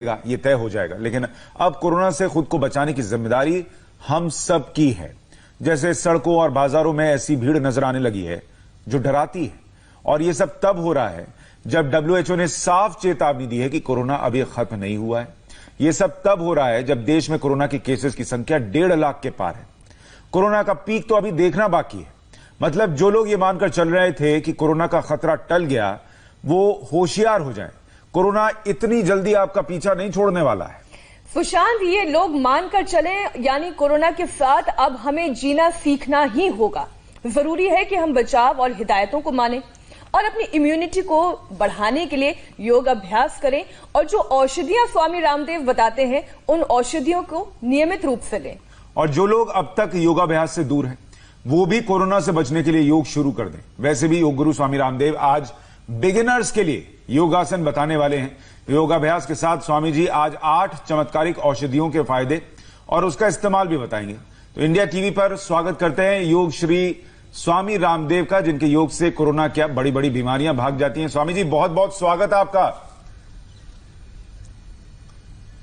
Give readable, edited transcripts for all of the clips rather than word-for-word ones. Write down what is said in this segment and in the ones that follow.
ये तय हो जाएगा। लेकिन अब कोरोना से खुद को बचाने की जिम्मेदारी हम सब की है। जैसे सड़कों और बाजारों में ऐसी भीड़ नजर आने लगी है जो डराती है, और ये सब तब हो रहा है जब WHO ने साफ चेतावनी दी है कि कोरोना अभी खत्म नहीं हुआ है। ये सब तब हो रहा है जब देश में कोरोना के केसेस की संख्या 1.5 लाख के पार है। कोरोना का पीक तो अभी देखना बाकी है। मतलब जो लोग ये मानकर चल रहे थे कि कोरोना का खतरा टल गया, वो होशियार हो जाएं। कोरोना इतनी जल्दी आपका पीछा नहीं छोड़ने वाला है। सुशांत, ये लोग मानकर चले, यानी कोरोना के साथ अब हमें जीना सीखना ही होगा। जरूरी है कि हम बचाव और हिदायतों को मानें और अपनी इम्यूनिटी को बढ़ाने के लिए योग अभ्यास करें, और जो औषधियां स्वामी रामदेव बताते हैं उन औषधियों को नियमित रूप से लें। और जो लोग अब तक योगाभ्यास से दूर हैं, वो भी कोरोना से बचने के लिए योग शुरू कर दें। वैसे भी योग गुरु स्वामी रामदेव आज बिगिनर्स के लिए योगासन बताने वाले हैं। योगाभ्यास के साथ स्वामी जी आज 8 चमत्कारिक औषधियों के फायदे और उसका इस्तेमाल भी बताएंगे। तो इंडिया टीवी पर स्वागत करते हैं योग श्री स्वामी रामदेव का, जिनके योग से कोरोना क्या बड़ी बड़ी बीमारियां भाग जाती हैं। स्वामी जी, बहुत बहुत स्वागत है आपका।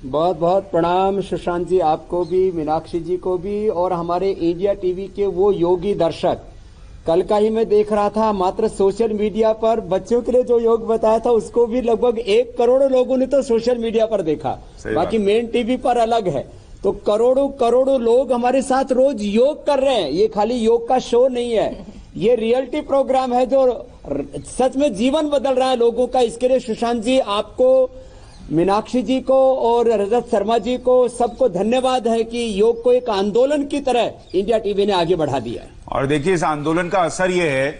बहुत बहुत प्रणाम सुशांत जी, आपको भी, मीनाक्षी जी को भी, और हमारे इंडिया टीवी के वो योगी दर्शक। कल का ही मैं देख रहा था, मात्र सोशल मीडिया पर बच्चों के लिए जो योग बताया था उसको भी लगभग 1 करोड़ लोगों ने तो सोशल मीडिया पर देखा, बाकी मेन टीवी पर अलग है। तो करोड़ों करोड़ों लोग हमारे साथ रोज योग कर रहे हैं। ये खाली योग का शो नहीं है, ये रियलिटी प्रोग्राम है जो सच में जीवन बदल रहा है लोगों का। इसके लिए सुशांत जी, आपको, मीनाक्षी जी को और रजत शर्मा जी को, सबको धन्यवाद है कि योग को एक आंदोलन की तरह इंडिया टीवी ने आगे बढ़ा दिया है। और देखिए, इस आंदोलन का असर यह है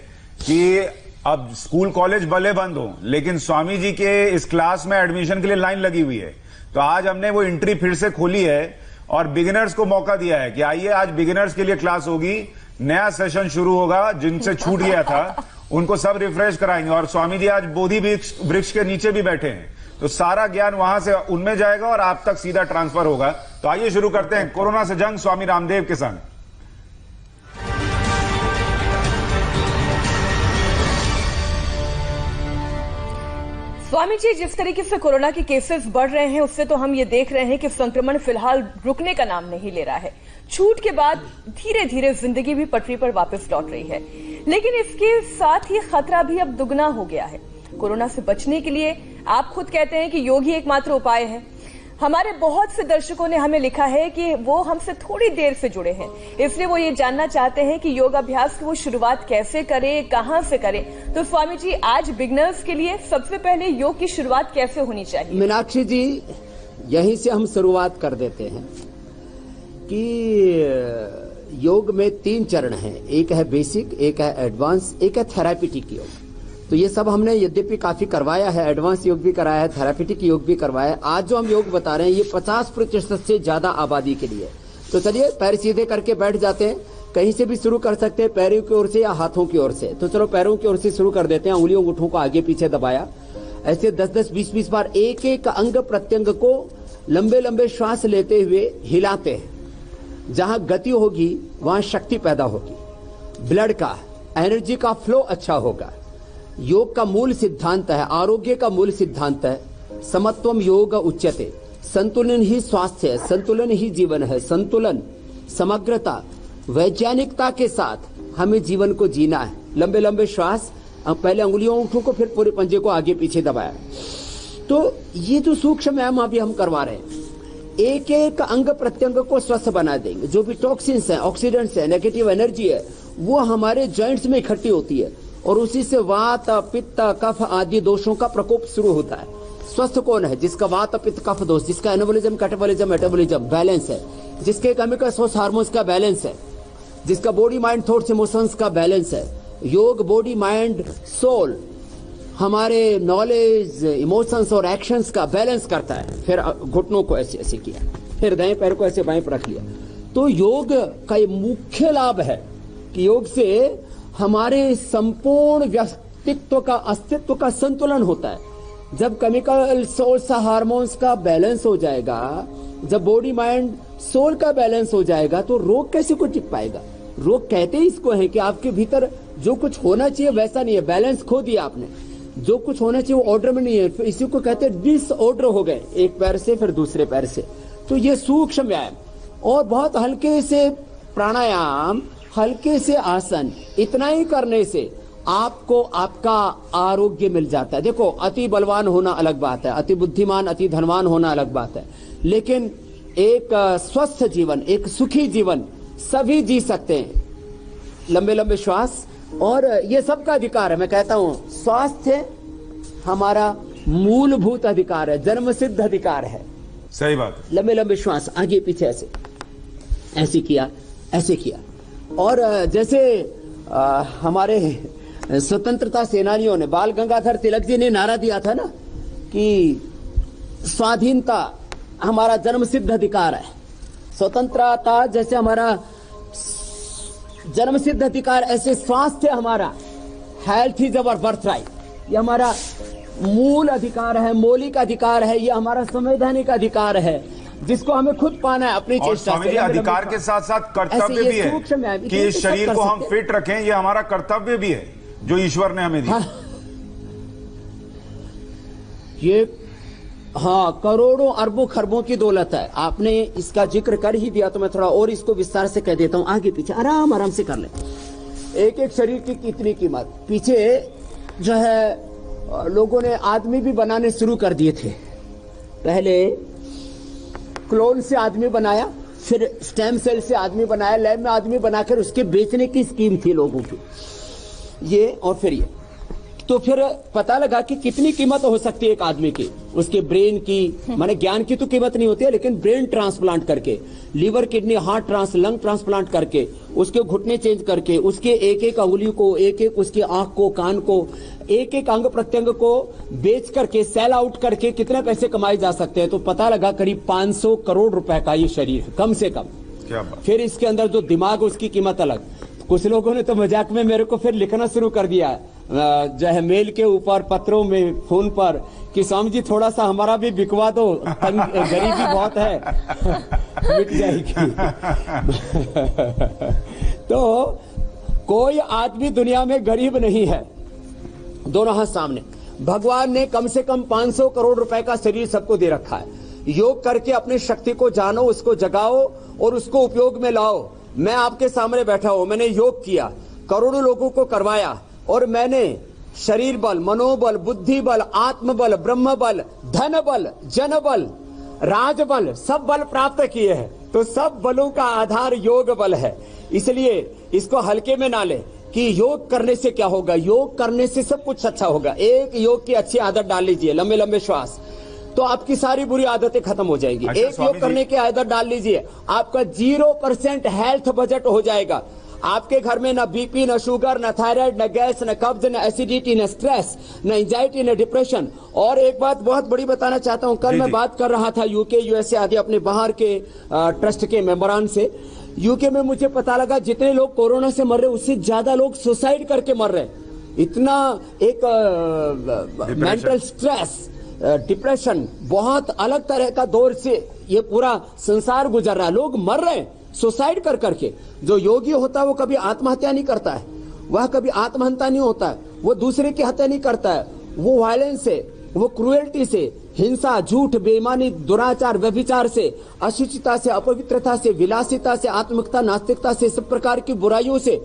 कि अब स्कूल कॉलेज भले बंद हो, लेकिन स्वामी जी के इस क्लास में एडमिशन के लिए लाइन लगी हुई है। तो आज हमने वो एंट्री फिर से खोली है और बिगिनर्स को मौका दिया है कि आइए, आज बिगिनर्स के लिए क्लास होगी, नया सेशन शुरू होगा। जिनसे छूट गया था उनको सब रिफ्रेश कराएंगे। और स्वामी जी आज बोधि वृक्ष के नीचे भी बैठे हैं, तो सारा ज्ञान वहां से उनमें जाएगा और आप तक सीधा ट्रांसफर होगा। तो आइए शुरू करते हैं कोरोना से जंग स्वामी रामदेव के संग। स्वामी जी, जिस तरीके से कोरोना के केसेस बढ़ रहे हैं उससे तो हम ये देख रहे हैं कि संक्रमण फिलहाल रुकने का नाम नहीं ले रहा है। छूट के बाद धीरे धीरे जिंदगी भी पटरी पर वापस लौट रही है, लेकिन इसके साथ ही खतरा भी अब दुगना हो गया है। कोरोना से बचने के लिए आप खुद कहते हैं कि योग ही एकमात्र उपाय है। हमारे बहुत से दर्शकों ने हमें लिखा है कि वो हमसे थोड़ी देर से जुड़े हैं, इसलिए वो ये जानना चाहते हैं कि योग अभ्यास की वो शुरुआत कैसे करें, कहां से करें। तो स्वामी जी, आज बिगनर्स के लिए सबसे पहले योग की शुरुआत कैसे होनी चाहिए? मीनाक्षी जी, यहीं से हम शुरुआत कर देते हैं कि योग में 3 चरण हैं। एक है बेसिक, एक है एडवांस, एक है थेरापीटिक योग। तो ये सब हमने यद्यपि काफी करवाया है, एडवांस योग भी कराया है, थेरापीटिक योग भी करवाया है। आज जो हम योग बता रहे हैं ये 50% से ज्यादा आबादी के लिए। तो चलिए, पैर सीधे करके बैठ जाते हैं। कहीं से भी शुरू कर सकते हैं, पैरों की ओर से या हाथों की ओर से। तो चलो पैरों की ओर से शुरू कर देते हैं। उंगलियों अंगूठों को आगे पीछे दबाया, ऐसे 10-10, 20-20 बार एक एक अंग प्रत्यंग को लंबे लंबे श्वास लेते हुए हिलाते हैं। जहां गति होगी वहां शक्ति पैदा होगी, ब्लड का, एनर्जी का फ्लो अच्छा होगा। योग का मूल सिद्धांत है, आरोग्य का मूल सिद्धांत है, समत्वम योग उच्यते। संतुलन ही स्वास्थ्य है, संतुलन ही जीवन है। संतुलन, समग्रता, वैज्ञानिकता के साथ हमें जीवन को जीना है। लंबे लंबे श्वास, पहले अंगुलियों उठों को, फिर पूरे पंजे को आगे पीछे दबाया। तो ये जो सूक्ष्म व्यायाम अभी हम करवा रहे हैं, एक एक अंग प्रत्यंग को स्वस्थ बना देंगे। जो भी टॉक्सिन्स है, ऑक्सीडेंट्स है, नेगेटिव एनर्जी है, वो हमारे जॉइंट्स में इकट्ठी होती है और उसी से वात, पित्त, कफ आदि दोषों का प्रकोप शुरू होता है। स्वस्थ कौन है? जिसका वात, पित्त, कफ दोष, जिसका एनाबॉलिज्म, कैटाबॉलिज्म, मेटाबॉलिज्म बैलेंस है, जिसके केमिकल सोर्स हार्मोन्स का बैलेंस है, जिसका बॉडी माइंड थॉट्स इमोशंस का बैलेंस है। योग बॉडी माइंड सोल, हमारे नॉलेज, इमोशंस और एक्शंस का बैलेंस करता है। फिर घुटनों को ऐसे ऐसे किया, फिर दाएं पैर को ऐसे बाएं पर रख लिया। तो योग का ये मुख्य लाभ है कि योग से हमारे संपूर्ण व्यक्तित्व का, अस्तित्व का संतुलन होता है। जब केमिकल सोर्स हार्मोन्स का बैलेंस हो जाएगा, जब बॉडी माइंड सोल का बैलेंस हो जाएगा, तो रोग कैसे को टिक पाएगा? रोग कहते ही इसको है कि आपके भीतर जो कुछ होना चाहिए वैसा नहीं है, बैलेंस खो दिया आपने। जो कुछ होना चाहिए वो ऑर्डर में नहीं है, इसी को कहते हैं डिसऑर्डर हो गए, एक पैर से फिर दूसरे पैर से। तो ये सूक्ष्म व्यायाम और बहुत हल्के से प्राणायाम, हल्के से आसन, इतना ही करने से आपको आपका आरोग्य मिल जाता है। देखो, अति बलवान होना अलग बात है, अति बुद्धिमान, अति धनवान होना अलग बात है, लेकिन एक स्वस्थ जीवन, एक सुखी जीवन सभी जी सकते हैं। लंबे लंबे श्वास, और ये सबका अधिकार है। मैं कहता हूं स्वास्थ्य हमारा मूलभूत अधिकार है, जन्मसिद्ध अधिकार है। सही बात है। लंबे लंबे श्वास, आगे पीछे ऐसे ऐसे किया, ऐसे किया। और जैसे हमारे स्वतंत्रता सेनानियों ने, बाल गंगाधर तिलक जी ने नारा दिया था ना कि स्वाधीनता हमारा जन्मसिद्ध अधिकार है। स्वतंत्रता जैसे हमारा जन्मसिद्ध अधिकार, ऐसे स्वास्थ्य हमारा, health is our birth right, ये हमारा मूल अधिकार है, मौलिक अधिकार है, ये हमारा संवैधानिक अधिकार है, जिसको हमें खुद पाना है अपनी चेष्टा से। अधिकार के साथ साथ कर्तव्य भी है कि इस शरीर को हम फिट रखें, ये हमारा कर्तव्य भी है जो ईश्वर ने हमें दिया। ये करोड़ों अरबों खरबों की दौलत है। आपने इसका जिक्र कर ही दिया तो मैं थोड़ा और इसको विस्तार से कह देता हूं, आगे पीछे आराम आराम से कर ले। एक एक शरीर की कितनी कीमत। पीछे जो है लोगों ने आदमी भी बनाने शुरू कर दिए थे। पहले क्लोन से आदमी बनाया, फिर स्टेम सेल से आदमी बनाया, लैब में आदमी बनाकर उसके बेचने की स्कीम थी लोगों की, ये और फिर ये। तो फिर पता लगा कि कितनी कीमत हो सकती है एक आदमी की, उसके ब्रेन की, माने ज्ञान की तो कीमत नहीं होती है, लेकिन ब्रेन ट्रांसप्लांट करके, liver, kidney, heart lung transplant करके, उसके घुटने चेंज करके, उसके एक एक अंगुली को, एक एक उसकी आंख को, कान को, एक एक अंग प्रत्यंग को बेच करके, सेल आउट करके कितने पैसे कमाए जा सकते हैं। तो पता लगा करीब 500 करोड़ रुपए का ये शरीर है, कम से कम। क्या बात। फिर इसके अंदर जो दिमाग, उसकी कीमत अलग। कुछ लोगों ने तो मजाक में मेरे को फिर लिखना शुरू कर दिया, जो है मेल के ऊपर, पत्रों में, फोन पर, कि स्वामी जी थोड़ा सा हमारा भी बिकवा दो, गरीबी बहुत है, मिट जाएगी। तो कोई आदमी दुनिया में गरीब नहीं है, दोनों हाथ सामने। भगवान ने कम से कम 500 करोड़ रुपए का शरीर सबको दे रखा है। योग करके अपनी शक्ति को जानो, उसको जगाओ और उसको उपयोग में लाओ। मैं आपके सामने बैठा हूं, मैंने योग किया, करोड़ों लोगों को करवाया, और मैंने शरीर बल, मनोबल, बुद्धि बल, आत्म बल, ब्रह्म बल, धन बल, जन बल, राज बल, सब बल प्राप्त किए हैं। तो सब बलों का आधार योग बल है। इसलिए इसको हल्के में ना ले कि योग करने से क्या होगा। योग करने से सब कुछ अच्छा होगा। एक योग की अच्छी आदत डाल लीजिए, लंबे लंबे श्वास, तो आपकी सारी बुरी आदतें खत्म हो जाएंगी। अच्छा, एक योग करने की आदत डाल लीजिए, आपका 0% हेल्थ बजट हो जाएगा। आपके घर में न बीपी, न शुगर, न थायराइड, न गैस, न कब्ज, न एसिडिटी, न स्ट्रेस, न एंजाइटी, न डिप्रेशन। और एक बात बहुत बड़ी बताना चाहता हूं, कल मैं बात कर रहा था यूके, यूएसए आदि अपने बाहर के ट्रस्ट के मेंबरान से। यूके में मुझे पता लगा जितने लोग कोरोना से मर रहे, उससे ज्यादा लोग सुसाइड करके मर रहे। इतना एक मेंटल स्ट्रेस, डिप्रेशन, बहुत अलग तरह का दौर से ये पूरा संसार गुजर रहा है। लोग मर रहे हैं सुसाइड कर करके। जो योगी होता है वो कभी आत्महत्या नहीं करता है, वह कभी आत्महत्या नहीं होता है, वो दूसरे की हत्या नहीं करता है, वो वायलेंस से, वो क्रूएल्टी से, हिंसा, झूठ, बेईमानी, दुराचार, व्यभिचार से, अशुचिता से, अपवित्रता से, विलासिता से, आत्मिकता, नास्तिकता से, सब प्रकार की बुराइयों से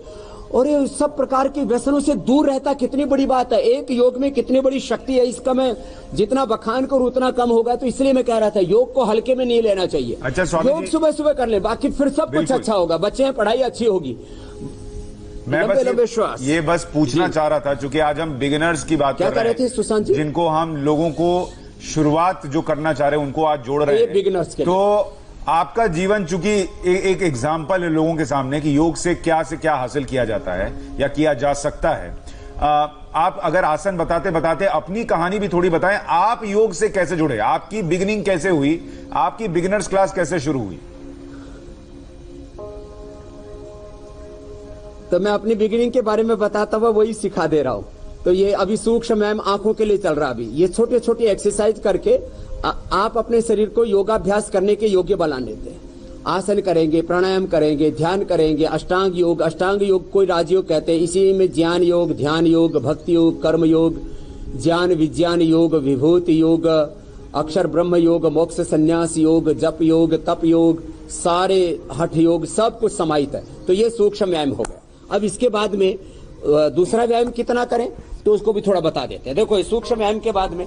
और ये सब प्रकार के व्यसनों से दूर रहता। कितनी बड़ी बात है। एक योग में कितनी बड़ी शक्ति है, इसका मैं जितना बखान करूं उतना कम होगा। तो इसलिए मैं कह रहा था योग को हल्के में नहीं लेना चाहिए। अच्छा स्वामी जी, योग सुबह सुबह कर ले, बाकी फिर सब कुछ अच्छा होगा। बच्चे हैं, पढ़ाई अच्छी होगी। मैं बस ये बस पूछना चाह रहा था, चूंकि आज हम बिगिनर्स की बात कर रहे थे सुशांत जी, जिनको हम लोगों को शुरुआत जो करना चाह रहे हैं उनको आज जोड़ रहे हैं बिगिनर्स के। तो आपका जीवन चूंकि एक एग्जाम्पल है लोगों के सामने कि योग से क्या हासिल किया जाता है या किया जा सकता है। आप अगर आसन बताते बताते अपनी कहानी भी थोड़ी बताएं। आप योग से कैसे जुड़े, आपकी बिगिनिंग कैसे हुई, आपकी बिगिनर्स क्लास कैसे शुरू हुई? तो मैं अपनी बिगिनिंग के बारे में बताता हुआ वही सिखा दे रहा हूं। तो ये अभी सूक्ष्म व्यायाम आंखों के लिए चल रहा। अभी ये छोटे छोटे एक्सरसाइज करके आप अपने शरीर को योगाभ्यास करने के योग्य बना लेते हैं। आसन करेंगे, प्राणायाम करेंगे, ध्यान करेंगे, अष्टांग योग कोई राजयोग कहते हैं। इसी में ज्ञान योग, ध्यान योग, भक्ति योग, कर्म योग, ज्ञान विज्ञान योग, विभूति योग, अक्षर ब्रह्म योग, मोक्ष संन्यास योग, जप योग, तप योग, सारे हठ योग, सब कुछ समाहित है। तो ये सूक्ष्म व्यायाम हो गया। अब इसके बाद में दूसरा व्यायाम कितना करें तो उसको भी थोड़ा बता देते हैं। देखो, सूक्ष्म व्यायाम के बाद में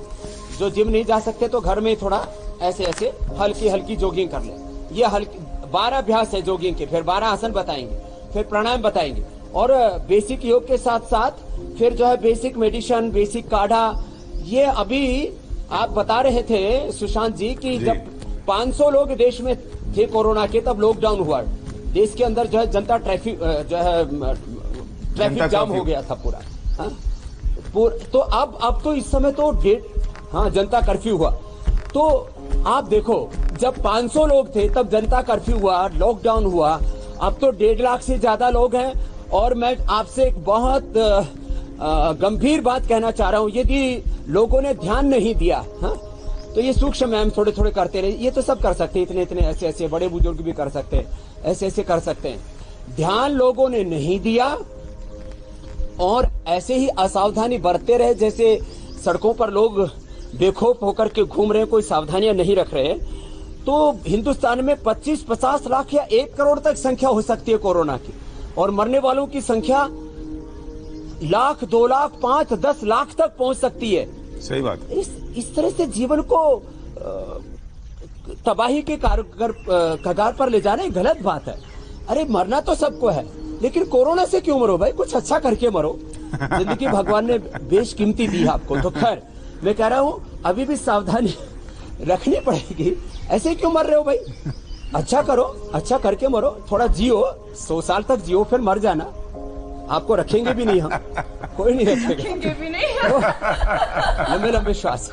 जो जिम नहीं जा सकते तो घर में थोड़ा ऐसे ऐसे हल्की हल्की जॉगिंग कर ले। ये हल्की 12 अभ्यास है जॉगिंग के, फिर 12 आसन बताएंगे, फिर प्राणायाम बताएंगे, और बेसिक योग के साथ साथ फिर जो है बेसिक मेडिसिन, बेसिक काढ़ा। ये अभी आप बता रहे थे सुशांत जी कि जब 500 लोग देश में थे कोरोना के, तब लॉकडाउन हुआ देश के अंदर, जो है जनता ट्रैफिक जाम हो गया था पूरा। हाँ? तो अब तो इस समय तो जनता कर्फ्यू हुआ। तो आप देखो, जब 500 लोग थे तब जनता कर्फ्यू हुआ, लॉकडाउन हुआ, अब तो 1.5 लाख से ज्यादा लोग हैं। और मैं आपसे एक बहुत गंभीर बात कहना चाह रहा हूं, यदि लोगों ने ध्यान नहीं दिया, हाँ, तो ये सूक्ष्म व्यायाम थोड़े थोड़े करते रहे। ये तो सब कर सकते हैं, इतने ऐसे ऐसे, बड़े बुजुर्ग भी कर सकते हैं, ऐसे ऐसे कर सकते हैं। ध्यान लोगों ने नहीं दिया और ऐसे ही असावधानी बरतते रहे, जैसे सड़कों पर लोग बेखौफ होकर के घूम रहे हैं, कोई सावधानियां नहीं रख रहे। तो हिंदुस्तान में 25-50 लाख या 1 करोड़ तक संख्या हो सकती है कोरोना की, और मरने वालों की संख्या 1 लाख, 2 लाख, 5, 10 लाख तक पहुंच सकती है। सही बात। इस तरह से जीवन को तबाही के कगार पर ले जाना गलत बात है। अरे मरना तो सबको है, लेकिन कोरोना से क्यों मरो भाई, कुछ अच्छा करके मरो। जिंदगी भगवान ने बेशकीमती दी है आपको। तो खैर, मैं कह रहा हूं अभी भी सावधानी रखनी पड़ेगी। ऐसे क्यों मर रहे हो भाई, अच्छा करो, अच्छा करके मरो, थोड़ा जियो, 100 साल तक जियो, फिर मर जाना। आपको रखेंगे भी नहीं, हम कोई नहीं रखेंगे भी नहीं। लंबे लंबे श्वास,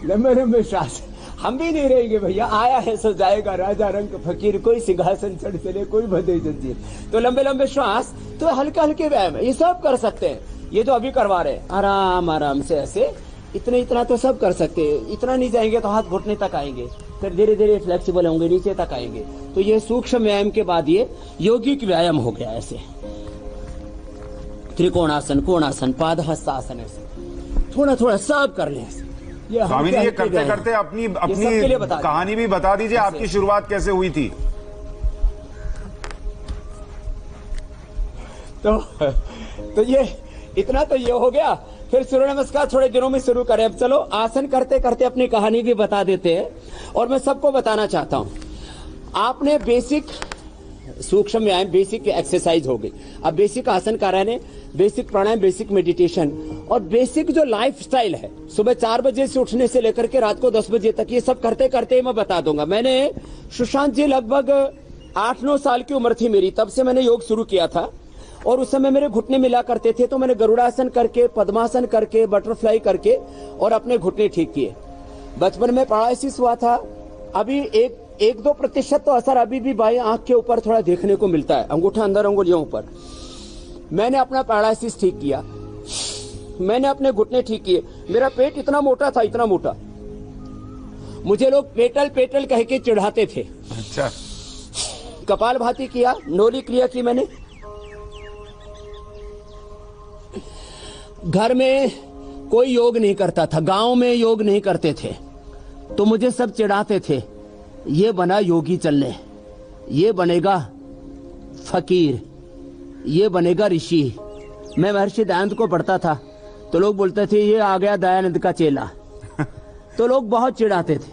लंबे लंबे श्वास। हम भी नहीं रहेंगे भैया, आया है सो जाएगा, राजा रंग फकीर, कोई सिंहासन चढ़ चले, कोई बंधे जंजीर। तो लंबे लंबे श्वास, तो हल्के हल्के व्यायाम, ये सब कर सकते हैं। ये जो अभी करवा रहे हैं, आराम आराम से ऐसे, इतना तो सब कर सकते हैं। इतना नहीं जाएंगे तो हाथ घुटने तक आएंगे, फिर धीरे धीरे फ्लेक्सिबल होंगे, नीचे तक आएंगे। तो ये सूक्ष्म व्यायाम के बाद ये यौगिक व्यायाम हो गया। ऐसे त्रिकोणासन, कोणासन, पादहस्तासन, ऐसे थोड़ा थोड़ा सब कर लें। स्वामी जी, ये करते करते अपनी कहानी भी बता दीजिए, आपकी शुरुआत कैसे हुई थी? तो ये इतना तो ये हो गया। फिर सूर्य नमस्कार थोड़े दिनों में शुरू करें। अब चलो आसन करते करते अपनी कहानी भी बता देते हैं। और मैं सबको बताना चाहता हूं, आपने बेसिक सूक्ष्म व्यायाम, बेसिक एक्सरसाइज हो गई। अब बेसिक आसन कराने, बेसिक प्राणायाम, बेसिक मेडिटेशन, और बेसिक जो लाइफस्टाइल है, सुबह 4 बजे से उठने से लेकर के रात को 10 बजे तक, ये सब करते करते मैं बता दूंगा। मैंने सुशांत जी लगभग 8-9 साल की उम्र थी मेरी, तब से मैंने योग शुरू किया था। और उस समय मेरे घुटने मिला करते थे, तो मैंने गरुड़ासन करके, पद्मासन करके, बटरफ्लाई करके और अपने घुटने ठीक किए। बचपन में पैरालिसिस हुआ था। अभी 1-2% तो असर अभी भी बाएं आंख के ऊपर थोड़ा देखने को मिलता है, अंगूठा अंदर, अंगुलियों ऊपर। मैंने अपना पैरालिसिस ठीक किया, मैंने अपने घुटने ठीक किए। मेरा पेट इतना मोटा था, इतना मोटा, मुझे लोग पेटल पेटल कह के चिढ़ाते थे। अच्छा। कपालभाति किया, नोली क्रिया की मैंने। घर में कोई योग नहीं करता था, गांव में योग नहीं करते थे, तो मुझे सब चिढ़ाते थे, ये बना योगी चलने, ये बनेगा फकीर, ये बनेगा ऋषि। मैं महर्षि दयानंद को पढ़ता था, तो लोग बोलते थे ये आ गया दयानंद का चेला। तो लोग बहुत चिढ़ाते थे,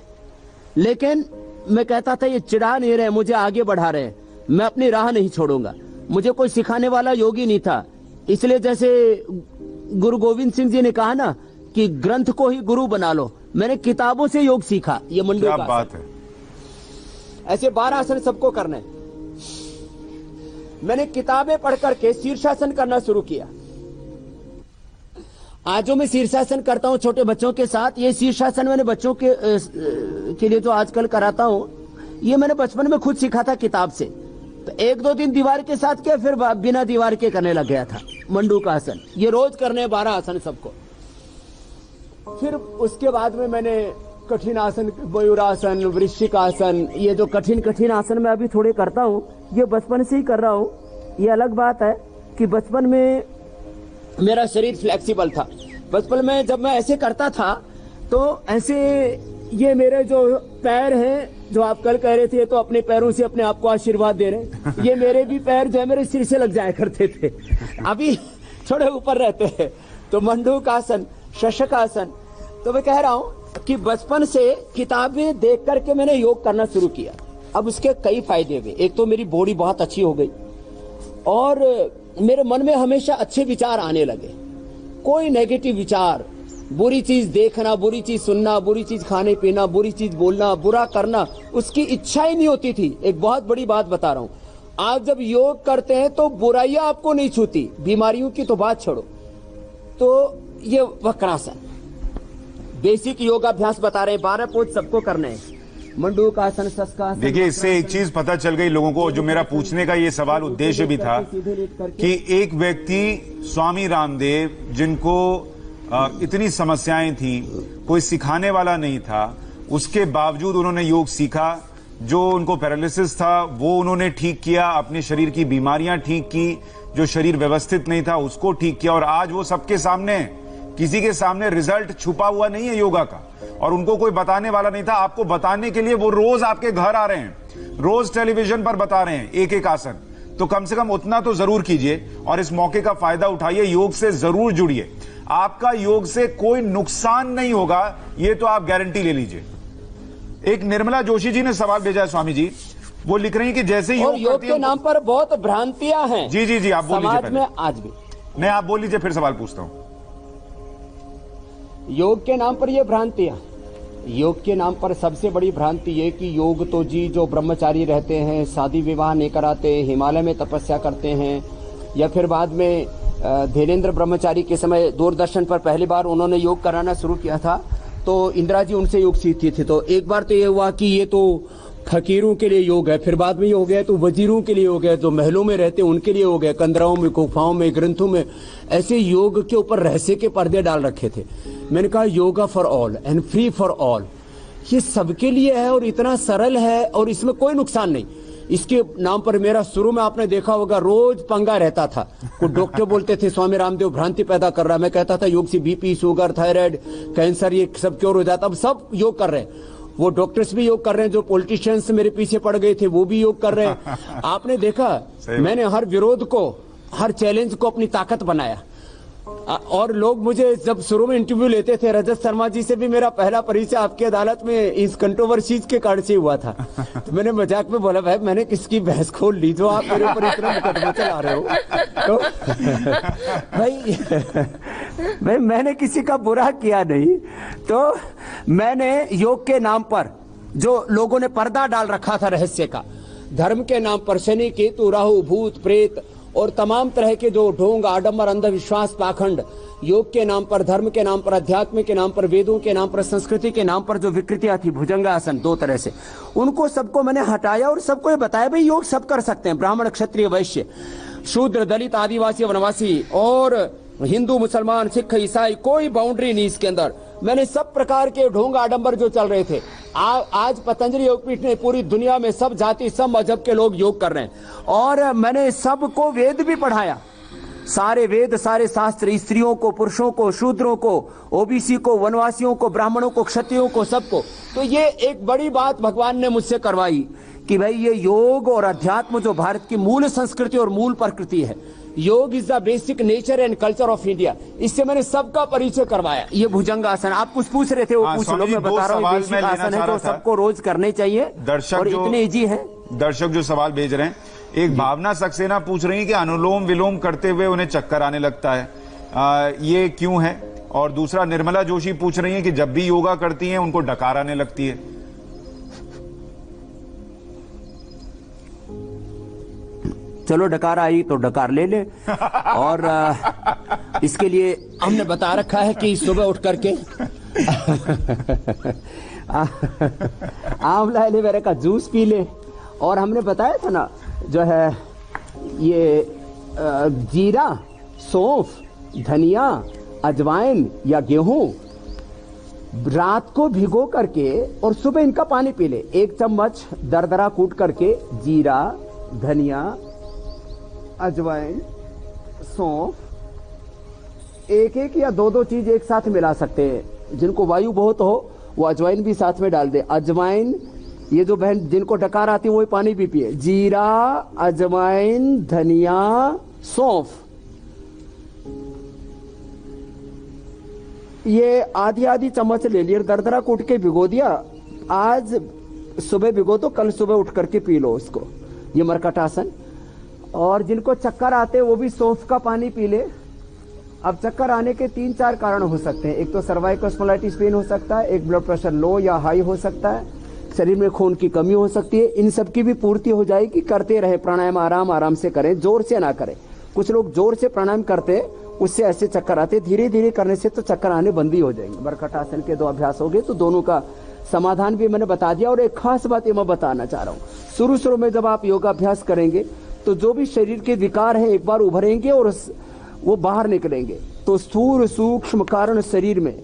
लेकिन मैं कहता था ये चिढ़ा नहीं रहे, मुझे आगे बढ़ा रहे, मैं अपनी राह नहीं छोड़ूंगा। मुझे कोई सिखाने वाला योगी नहीं था, इसलिए जैसे गुरु गोविंद सिंह जी ने कहा ना कि ग्रंथ को ही गुरु बना लो, मैंने किताबों से योग सीखा। ये मंडू का बात है। ऐसे 12 आसन सबको करने। मैंने किताबें पढ़ करके शीर्षासन करना शुरू किया। आज जो मैं शीर्षासन करता हूं छोटे बच्चों के साथ, ये शीर्षासन मैंने बच्चों के लिए जो आजकल कराता हूं, ये मैंने बचपन में खुद सीखा था किताब से। तो 1-2 दिन दीवार के साथ किया, फिर बिना दीवार के करने लग गया था। मंडू का आसन ये रोज करने, 12 आसन सबको। फिर उसके बाद में मैंने कठिन आसन, मयूरासन, वृश्चिक आसन, ये जो कठिन आसन मैं अभी थोड़े करता हूँ, ये बचपन से ही कर रहा हूँ। ये अलग बात है कि बचपन में मेरा शरीर फ्लेक्सिबल था। बचपन में जब मैं ऐसे करता था तो ऐसे ये मेरे जो पैर हैं, जो आप कल कह रहे थे तो अपने पैरों से अपने आप को आशीर्वाद दे रहे, ये मेरे भी पैर जो है मेरे सिर से लग जाया करते थे, अभी थोड़े ऊपर रहते हैं। तो मंडूक आसन, शशक आसन। तो मैं कह रहा हूं कि बचपन से किताबें देख करके मैंने योग करना शुरू किया। अब उसके कई फायदे हुए। एक तो मेरी बॉडी बहुत अच्छी हो गई और मेरे मन में हमेशा अच्छे विचार आने लगे। कोई नेगेटिव विचार, बुरी चीज देखना, बुरी चीज सुनना, बुरी चीज खाने पीना, बुरी चीज बोलना, बुरा करना, उसकी इच्छा ही नहीं होती थी। एक बहुत बड़ी बात बता रहा हूं, आप जब योग करते हैं तो बुराइयां आपको नहीं छूती, बीमारियों की तो बात छोड़ो। तो ये वक्रासन, बेसिक योगाभ्यास बता रहे हैं, 12 पोज सबको करने हैं। मंडूक आसन, शशकासन। देखिए, इससे एक चीज पता चल गई लोगों को, जो मेरा पूछने का ये सवाल उद्देश्य भी था कि एक व्यक्ति स्वामी रामदेव, जिनको इतनी समस्याएं थी, कोई सिखाने वाला नहीं था, उसके बावजूद उन्होंने योग सीखा। जो उनको पैरालिसिस था वो उन्होंने ठीक किया, अपने शरीर की बीमारियां ठीक की, जो शरीर व्यवस्थित नहीं था उसको ठीक किया, और आज वो सबके सामने, किसी के सामने रिजल्ट छुपा हुआ नहीं है योगा का, और उनको कोई बताने वाला नहीं था। आपको बताने के लिए वो रोज आपके घर आ रहे हैं, रोज टेलीविजन पर बता रहे हैं एक एक आसन। तो कम से कम उतना तो जरूर कीजिए और इस मौके का फायदा उठाइए, योग से जरूर जुड़िए। आपका योग से कोई नुकसान नहीं होगा, ये तो आप गारंटी ले लीजिए। एक निर्मला जोशी जी ने सवाल भेजा है स्वामी जी, वो लिख रही हैं कि जैसे योग के नाम पर बहुत भ्रांतियां हैं। जी जी जी, आप बोल लीजिए समाज में आज भी। नहीं, आप बोल लीजिए, फिर सवाल पूछता हूं। योग के नाम पर ये भ्रांतियां, योग के नाम पर सबसे बड़ी भ्रांति ये कि योग तो जी जो ब्रह्मचारी रहते हैं, शादी विवाह नहीं कराते, हिमालय में तपस्या करते हैं, या फिर बाद में धीरेन्द्र ब्रह्मचारी के समय दूरदर्शन पर पहली बार उन्होंने योग कराना शुरू किया था, तो इंदिरा जी उनसे योग सीखती थी। तो एक बार तो ये हुआ कि ये तो फकीरों के लिए योग है, फिर बाद में ये हो गया तो वजीरों के लिए हो गया, जो महलों में रहते हैं उनके लिए हो गया, कंदराओं में, गुफाओं में, ग्रंथों में ऐसे योग के ऊपर रहस्य के पर्दे डाल रखे थे। मैंने कहा yoga for all and free for all, ये सबके लिए है और इतना सरल है और इसमें कोई नुकसान नहीं। इसके नाम पर मेरा शुरू में आपने देखा होगा रोज पंगा रहता था। कुछ डॉक्टर बोलते थे स्वामी रामदेव भ्रांति पैदा कर रहा है, मैं कहता था योग से बीपी, शुगर, थायराइड, कैंसर ये सब क्योर हो जाता। अब सब योग कर रहे हैं, वो डॉक्टर्स भी योग कर रहे हैं, जो पॉलिटिशियंस मेरे पीछे पड़ गए थे वो भी योग कर रहे हैं। आपने देखा मैंने हर विरोध को, हर चैलेंज को अपनी ताकत बनाया। और लोग मुझे जब शुरू में इंटरव्यू लेते थे, रजत शर्मा जी से भी मेरा पहला परिचय आपकी अदालत में इस कंट्रोवर्सीज के कारण से हुआ था। तो मैंने मजाक में बोला भाई मैंने किसकी बहस खोल ली जो आप मेरे ऊपर इतना मुकदमा चला रहे हो। तो भाई मैंने किसी का बुरा किया नहीं। तो मैंने योग के नाम पर जो लोगों ने पर्दा डाल रखा था रहस्य का, धर्म के नाम पर शनि, केतु, राहु, भूत, प्रेत और तमाम तरह के जो ढोंग, आडंबर, अंधविश्वास, पाखंड, योग के नाम पर, धर्म के नाम पर, अध्यात्म के नाम पर, वेदों के नाम पर, संस्कृति के नाम पर जो विकृतियां थी, भुजंगासन 2 तरह से, उनको सबको मैंने हटाया और सबको ये बताया भाई योग सब कर सकते हैं। ब्राह्मण, क्षत्रिय, वैश्य, शूद्र, दलित, आदिवासी, वनवासी और हिंदू, मुसलमान, सिख, ईसाई, कोई बाउंड्री नहीं इसके अंदर। मैंने सब प्रकार के ढोंग आडंबर जो चल रहे थे, आज पतंजलि योगपीठ ने पूरी दुनिया में सब जाति, सब मजहब के लोग योग कर रहे हैं। और मैंने सबको वेद भी पढ़ाया, सारे वेद, सारे शास्त्र, स्त्रियों को, पुरुषों को, शूद्रों को, ओबीसी को, वनवासियों को, ब्राह्मणों को, क्षत्रियों को, सबको। तो ये एक बड़ी बात भगवान ने मुझसे करवाई कि भाई ये योग और अध्यात्म जो भारत की मूल संस्कृति और मूल प्रकृति है, योग is the basic nature and culture of India. इससे मैंने सबका परिचय करवाया। ये भुजंग आसन आप कुछ पूछ रहे थे, वो पूछ लो, मैं बता रहा हूँ बेसिक आसन है तो सबको रोज करने चाहिए और इतने इजी है। दर्शक जो सवाल भेज रहे हैं, एक भावना सक्सेना पूछ रही है कि अनुलोम विलोम करते हुए उन्हें चक्कर आने लगता है, ये क्यों है? और दूसरा निर्मला जोशी पूछ रही है कि जब भी योगा करती हैं उनको डकार आने लगती है। चलो डकार आई तो डकार ले ले। और इसके लिए हमने बता रखा है कि सुबह उठ करके आंवला एलोवेरा का जूस पी ले। और हमने बताया था ना जो है ये जीरा, सौंफ, धनिया, अजवाइन या गेहूं रात को भिगो करके और सुबह इनका पानी पी ले। 1 चम्मच दरदरा कूट करके जीरा, धनिया, अजवाइन सौंफ, एक एक या दो दो चीज एक साथ मिला सकते हैं। जिनको वायु बहुत हो वो अजवाइन भी साथ में डाल दे। अजवाइन, ये जो बहन जिनको डकार आती है वो पानी भी पिए। जीरा, अजवाइन, धनिया, सौंफ, ये आधी आधी चम्मच ले लिया, दरदरा कूट के भिगो दिया। आज सुबह भिगो दो, कल सुबह उठ करके पी लो इसको, ये मरकटासन। और जिनको चक्कर आते हैं वो भी सौंफ का पानी पी ले। अब चक्कर आने के 3-4 कारण हो सकते हैं। एक तो सर्वाइकल स्पॉन्डिलाइटिस पेन हो सकता है, एक ब्लड प्रेशर लो या हाई हो सकता है, शरीर में खून की कमी हो सकती है। इन सब की भी पूर्ति हो जाएगी। करते रहे प्राणायाम, आराम आराम से करें, जोर से ना करें। कुछ लोग जोर से प्राणायाम करते हैं, उससे ऐसे चक्कर आते। धीरे धीरे करने से तो चक्कर आने बंद ही हो जाएंगे। मरकटासन के 2 अभ्यास हो गए तो दोनों का समाधान भी मैंने बता दिया। और एक खास बात ये मैं बताना चाह रहा हूँ, शुरू में जब आप योगाभ्यास करेंगे तो जो भी शरीर के विकार हैं एक बार उभरेंगे और वो बाहर निकलेंगे। तो स्थूल सूक्ष्म कारण शरीर में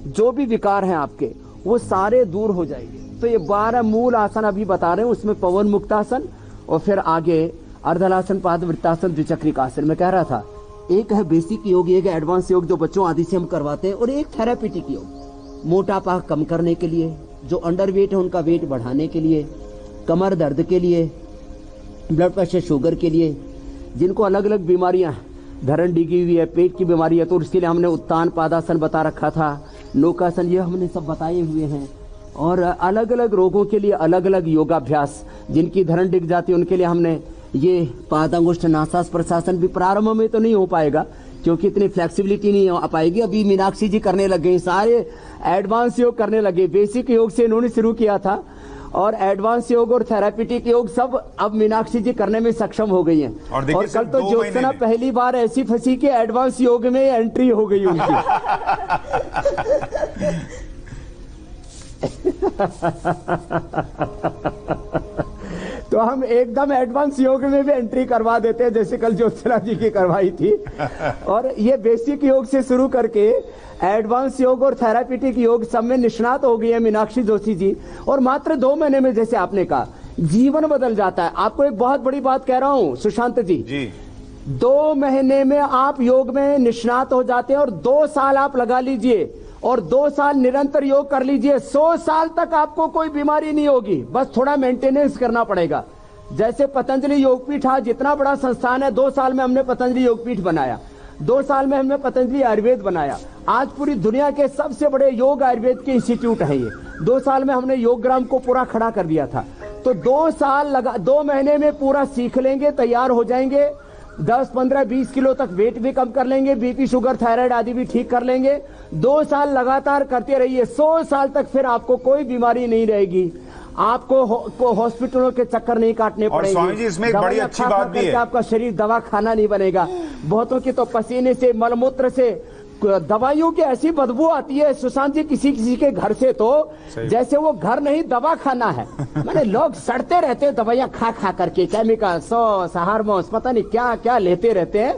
जो भी विकार हैं आपके वो सारे दूर हो जाएंगे। तो ये 12 मूल आसन अभी बता रहे हैं, उसमें पवन मुक्तासन और फिर आगे अर्धलासन, पादवृत्तासन, द्विचक्रिकासन। मैं कह रहा था एक है बेसिक योग, एक है एडवांस योग जो बच्चों आदि से हम करवाते हैं, और एक थेरापीटिक योग मोटापा कम करने के लिए, जो अंडरवेट है उनका वेट बढ़ाने के लिए, कमर दर्द के लिए, ब्लड प्रेशर शुगर के लिए, जिनको अलग अलग बीमारियां, धरण डिगी हुई है, पेट की बीमारी है, तो उसके लिए हमने उत्तान पादासन बता रखा था, नौकासन, ये हमने सब बताए हुए हैं। और अलग अलग रोगों के लिए अलग अलग योगाभ्यास, जिनकी धरण डिग जाती है उनके लिए हमने ये पादांगुष्ठ नासास प्रशासन भी प्रारंभ में तो नहीं हो पाएगा क्योंकि इतनी फ्लेक्सिबिलिटी नहीं आ पाएगी। अभी मीनाक्षी जी करने लग गई, सारे एडवांस योग करने लगे। बेसिक योग से इन्होंने शुरू किया था और एडवांस योग और थेरापीटिक योग सब अब मीनाक्षी जी करने में सक्षम हो गई हैं। और कल तो ज्योत्सना पहली बार ऐसी फंसी कि एडवांस योग में एंट्री हो गई उनकी। तो हम एकदम एडवांस योग में भी एंट्री करवा देते हैं, जैसे कल ज्योत्सना जी की करवाई थी। और ये बेसिक योग से शुरू करके एडवांस योग और थेरापीटिक योग सब में निष्णात हो गई है मीनाक्षी जोशी जी। और मात्र 2 महीने में, जैसे आपने कहा, जीवन बदल जाता है। आपको एक बहुत बड़ी बात कह रहा हूं सुशांत जी, 2 महीने में आप योग में निष्णात हो जाते हैं। और 2 साल आप लगा लीजिए और 2 साल निरंतर योग कर लीजिए, 100 साल तक आपको कोई बीमारी नहीं होगी। बस थोड़ा मेंटेनेंस करना पड़ेगा। जैसे पतंजलि योगपीठ आज जितना बड़ा संस्थान है, 2 साल में हमने पतंजलि योगपीठ बनाया, 2 साल में हमने पतंजलि आयुर्वेद बनाया। आज पूरी दुनिया के सबसे बड़े योग आयुर्वेद के इंस्टीट्यूट हैं ये। 2 साल में हमने योग ग्राम को पूरा खड़ा कर दिया था। तो 2 साल लगा, 2 महीने में पूरा सीख लेंगे, तैयार हो जाएंगे। 10, 15, 20 किलो तक वेट भी कम कर लेंगे, बीपी, शुगर, थायराइड आदि भी ठीक कर लेंगे। 2 साल लगातार करते रहिए, 100 साल तक फिर आपको कोई बीमारी नहीं रहेगी। आपको हॉस्पिटलों के चक्कर नहीं काटने पड़ेंगे। स्वामी जी, इसमें एक बड़ी अच्छी बात भी है, आपका शरीर दवा खाना नहीं बनेगा। बहुतों की तो पसीने से, मलमूत्र से, दवाइयों की ऐसी बदबू आती है सुशांत जी, किसी किसी के घर से तो जैसे वो घर नहीं दवा खाना है। मैंने लोग सड़ते रहते हैं दवाइयां खा खा करके, केमिकल, सॉस, हार्मोन्स, पता नहीं क्या क्या लेते रहते हैं।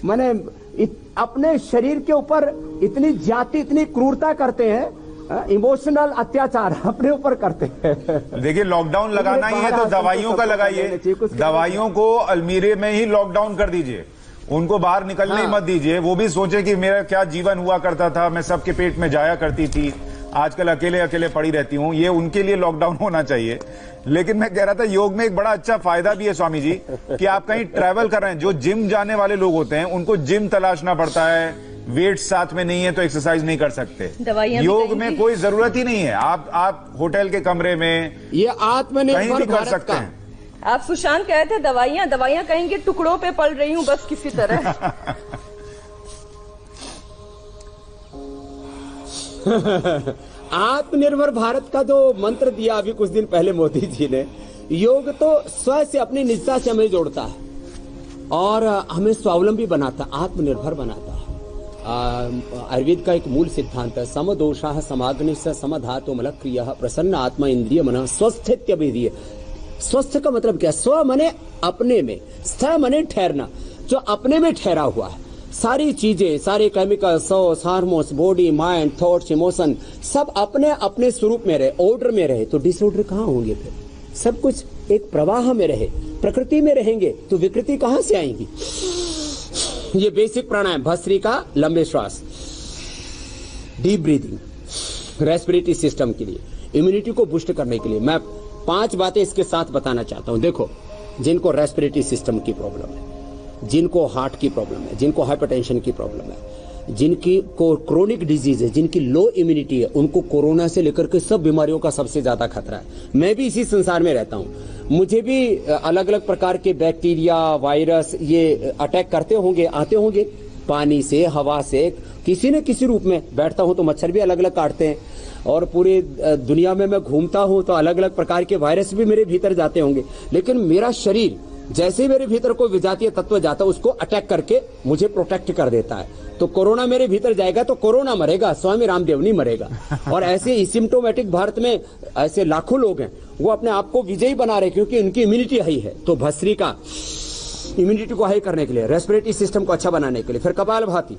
मैंने अपने शरीर के ऊपर इतनी जाति, इतनी क्रूरता करते हैं, इमोशनल अत्याचार अपने ऊपर करते हैं। देखिए, लॉकडाउन लगाना ही है तो दवाइयों का लगाइए, दवाइयों को अलमीरे में ही लॉकडाउन कर दीजिए, उनको बाहर निकलने ही मत दीजिए। वो भी सोचे कि मेरा क्या जीवन हुआ करता था, मैं सबके पेट में जाया करती थी, आजकल अकेले अकेले पड़ी रहती हूं। ये उनके लिए लॉकडाउन होना चाहिए। लेकिन मैं कह रहा था, योग में एक बड़ा अच्छा फायदा भी है स्वामी जी, कि आप कहीं ट्रैवल कर रहे हैं, जो जिम जाने वाले लोग होते हैं उनको जिम तलाशना पड़ता है, वेट साथ में नहीं है तो एक्सरसाइज नहीं कर सकते। योग में कोई जरूरत ही नहीं है, आप होटल के कमरे में, ये आत्मनिर्भर कहीं भी कर सकते हैं। आप सुशांत कहे थे दवाइयां कहेंगे टुकड़ों पे पल रही हूं बस किसी तरह। आत्मनिर्भर भारत का जो मंत्र दिया अभी कुछ दिन पहले मोदी जी ने, योग तो स्वयं से, अपनी निजता से हमें जोड़ता है और हमें स्वावलंबी बनाता, आत्मनिर्भर बनाता है। आयुर्वेद का एक मूल सिद्धांत है, समदोषाः समाग्निश्च समधातु मलक्रियः प्रसन्न आत्मा इंद्रिय मनः स्वस्थित्यभिधीयते। स्वस्थ का मतलब क्या? स्व मने अपने में, स्थ मने ठहरना, जो अपने में ठहरा हुआ है। सारी चीजें, सारे chemical, sauce, hormones, body, mind, thoughts, emotion सब अपने अपने स्वरूप में रहे, ऑर्डर में रहे तो डिसऑर्डर कहाँ होंगे? फिर सब कुछ एक प्रवाह में रहे, प्रकृति में रहेंगे तो विकृति कहाँ से आएंगी? ये बेसिक प्राणायाम, भस्त्रिका, लंबे श्वास, डीप ब्रीथिंग, रेस्पिरेटरी सिस्टम के लिए, इम्यूनिटी को बूस्ट करने के लिए। मैं 5 बातें इसके साथ बताना चाहता हूं। देखो, जिनको रेस्पिरेटरी सिस्टम की प्रॉब्लम है, जिनको हार्ट की प्रॉब्लम है, जिनको हाइपरटेंशन की प्रॉब्लम है, जिनकी को क्रोनिक डिजीज है, जिनकी लो इम्यूनिटी है, उनको कोरोना से लेकर के सब बीमारियों का सबसे ज्यादा खतरा है। मैं भी इसी संसार में रहता हूं, मुझे भी अलग अलग प्रकार के बैक्टीरिया, वायरस ये अटैक करते होंगे, आते होंगे, पानी से, हवा से, किसी न किसी रूप में। बैठता हूं तो मच्छर भी अलग अलग काटते हैं, और पूरी दुनिया में मैं घूमता हूं तो अलग अलग प्रकार के वायरस भी मेरे भीतर जाते होंगे। लेकिन मेरा शरीर जैसे ही मेरे भीतर कोई विजातीय तत्व जाता है, उसको अटैक करके मुझे प्रोटेक्ट कर देता है। तो कोरोना मेरे भीतर जाएगा तो कोरोना मरेगा, स्वामी रामदेव नहीं मरेगा। और ऐसे एसिम्प्टोमेटिक भारत में ऐसे लाखों लोग हैं, वो अपने आप को विजयी बना रहे क्योंकि उनकी इम्यूनिटी हाई है। तो भस्त्रिका इम्यूनिटी को हाई करने के लिए, रेस्पिरेटरी सिस्टम को अच्छा बनाने के लिए, फिर कपालभाति,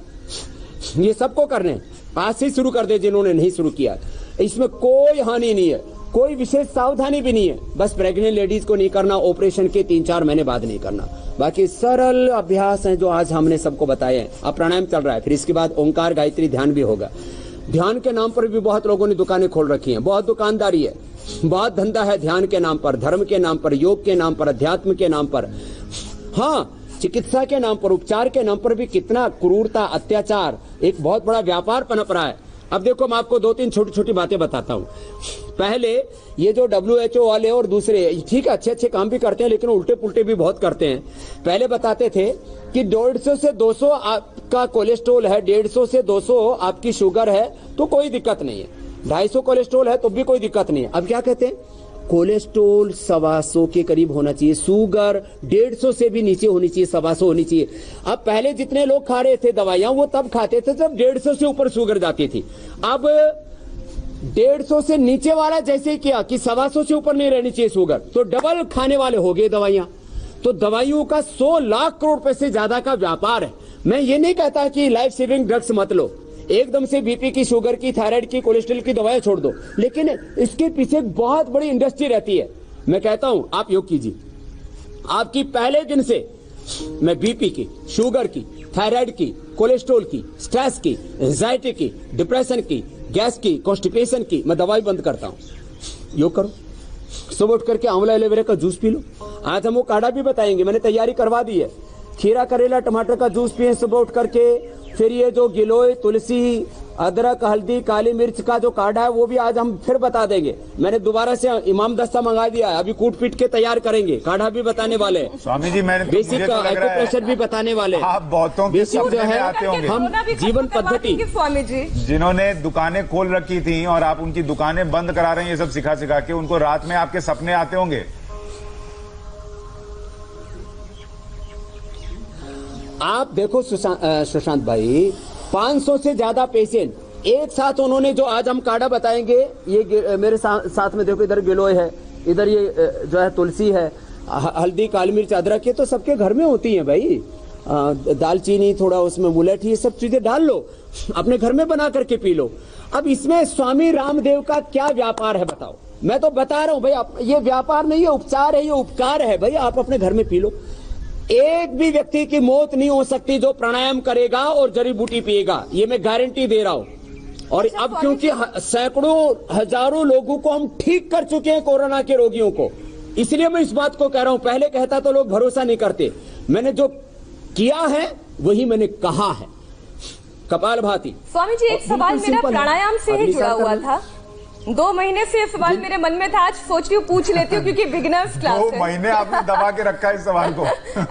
ये सबको करने आज से शुरू कर दे जिन्होंने नहीं शुरू किया। इसमें कोई हानि नहीं है, कोई विशेष सावधानी भी नहीं है। बस प्रेग्नेंट लेडीज को नहीं करना, ऑपरेशन के 3-4 महीने बाद नहीं करना। बाकी सरल अभ्यास हैं जो आज हमने सबको बताए हैं। अब प्राणायाम चल रहा है, फिर इसके बाद ओंकार, गायत्री, ध्यान भी होगा। ध्यान के नाम पर भी बहुत लोगों ने दुकानें खोल रखी हैं, बहुत दुकानदारी है, बहुत धंधा है ध्यान के नाम पर, धर्म के नाम पर, योग के नाम पर, अध्यात्म के नाम पर, हाँ चिकित्सा के नाम पर, उपचार के नाम पर भी कितना क्रूरता, अत्याचार, एक बहुत बड़ा व्यापार पनप रहा है। अब देखो, मैं आपको 2-3 छोटी छोटी बातें बताता हूँ। पहले ये जो WHO वाले और दूसरे, ठीक है, अच्छे अच्छे काम भी करते हैं, लेकिन उल्टे पुल्टे भी बहुत करते हैं। पहले बताते थे कि 150 से 200 आपका कोलेस्ट्रॉल है, 150 से 200 आपकी शुगर है तो कोई दिक्कत नहीं है, 250 कोलेस्ट्रॉल है तो भी कोई दिक्कत नहीं है। अब क्या कहते हैं, कोलेस्ट्रॉल 125 के करीब होना चाहिए, शुगर 150 से भी नीचे होनी चाहिए, 125 होनी चाहिए। अब पहले जितने लोग खा रहे थे दवाइयां, वो तब खाते थे जब 150 से ऊपर शुगर जाती थी। अब 150 से नीचे वाला जैसे किया कि 125 से ऊपर नहीं रहनी चाहिए शुगर, तो डबल खाने वाले हो गए दवाइयां। तो दवाइयों का 100 लाख करोड़ रुपए से ज्यादा का व्यापार है। मैं ये नहीं कहता कि लाइफ सेविंग ड्रग्स मत लो, एकदम से बीपी की, शुगर की, थायराइड की, कोलेस्ट्रॉल की दवाएं छोड़ दो, लेकिन इसके पीछे एक बहुत बड़ी इंडस्ट्री रहती है। मैं कहता हूं आप योग कीजिए, आपकी पहले दिन से मैं बीपी की, शुगर की, थायराइड की, कोलेस्ट्रॉल की, स्ट्रेस की, एंजाइटी की, डिप्रेशन की, गैस की, कॉन्स्टिपेशन की, मैं दवाई बंद करता हूं। योग करो, सुबह उठ करके आंवला एलोवेरा का जूस पी लो। आज हम वो काढ़ा भी बताएंगे, मैंने तैयारी करवा दी है। खीरा, करेला, टमाटर का जूस पिए सुबह उठ करके। फिर ये जो गिलोय, तुलसी, अदरक, हल्दी, काली मिर्च का जो काढ़ा है वो भी आज हम फिर बता देंगे। मैंने दोबारा से इमाम दस्ता मंगा दिया है, अभी कूट पीट के तैयार करेंगे, काढ़ा भी बताने वाले हैं। स्वामी जी, मैंने बेसिक एक्यूप्रेशर भी बताने वाले हैं। आप बहुतों के बेसिक जो है आते होंगे, हम जीवन पद्धति, स्वामी जी जिन्होंने दुकानें खोल रखी थी और आप उनकी दुकानें बंद करा रहे हैं, ये सब सिखा सिखा के, उनको रात में आपके सपने आते होंगे। आप देखो सुशांत भाई, 500 से ज्यादा पेशेंट एक साथ उन्होंने, जो आज हम काढ़ा बताएंगे, ये मेरे साथ में देखो, इधर गिलोय है, इधर ये जो है तुलसी है, हल्दी, काली मिर्च, अदरक, ये तो सबके घर में होती है भाई। दालचीनी, थोड़ा उसमें मुलेठी, ये सब चीजें डाल लो, अपने घर में बना करके पी लो। अब इसमें स्वामी रामदेव का क्या व्यापार है बताओ? मैं तो बता रहा हूं भाई, ये व्यापार नहीं है, उपचार है, ये उपकार है भाई। आप अपने घर में पी लो। एक भी व्यक्ति की मौत नहीं हो सकती जो प्राणायाम करेगा और जड़ी बूटी पिएगा, ये मैं गारंटी दे रहा हूं। और अब क्योंकि सैकड़ों हजारों लोगों को हम ठीक कर चुके हैं, कोरोना के रोगियों को, इसलिए मैं इस बात को कह रहा हूं। पहले कहता तो लोग भरोसा नहीं करते, मैंने जो किया है वही मैंने कहा है। कपालभाति। स्वामी जी, एक सवाल मेरा प्राणायाम से ही जुड़ा हुआ था। 2 महीने से सवाल मेरे मन में था, आज सोच रही हूँ पूछ लेती हूँ क्योंकि बिगिनर्स क्लास है। 2 महीने आपने दबा के रखा है इस सवाल को।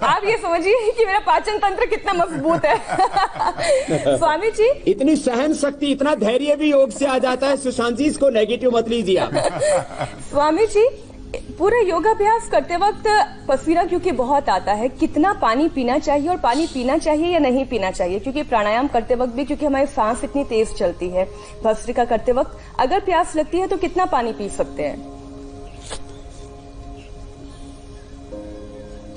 आप ये समझिए कि मेरा पाचन तंत्र कितना मजबूत है। स्वामी जी, इतनी सहन शक्ति, इतना धैर्य भी योग से आ जाता है। सुशांत जी, इसको नेगेटिव मत लीजिए आप। स्वामी जी, पूरा योगाभ्यास करते वक्त पसीना क्योंकि बहुत आता है, कितना पानी पीना चाहिए और पानी पीना चाहिए या नहीं पीना चाहिए? क्योंकि प्राणायाम करते वक्त भी, क्योंकि हमारी सांस इतनी तेज चलती है, भस्त्रिका करते वक्त अगर प्यास लगती है तो कितना पानी पी सकते हैं?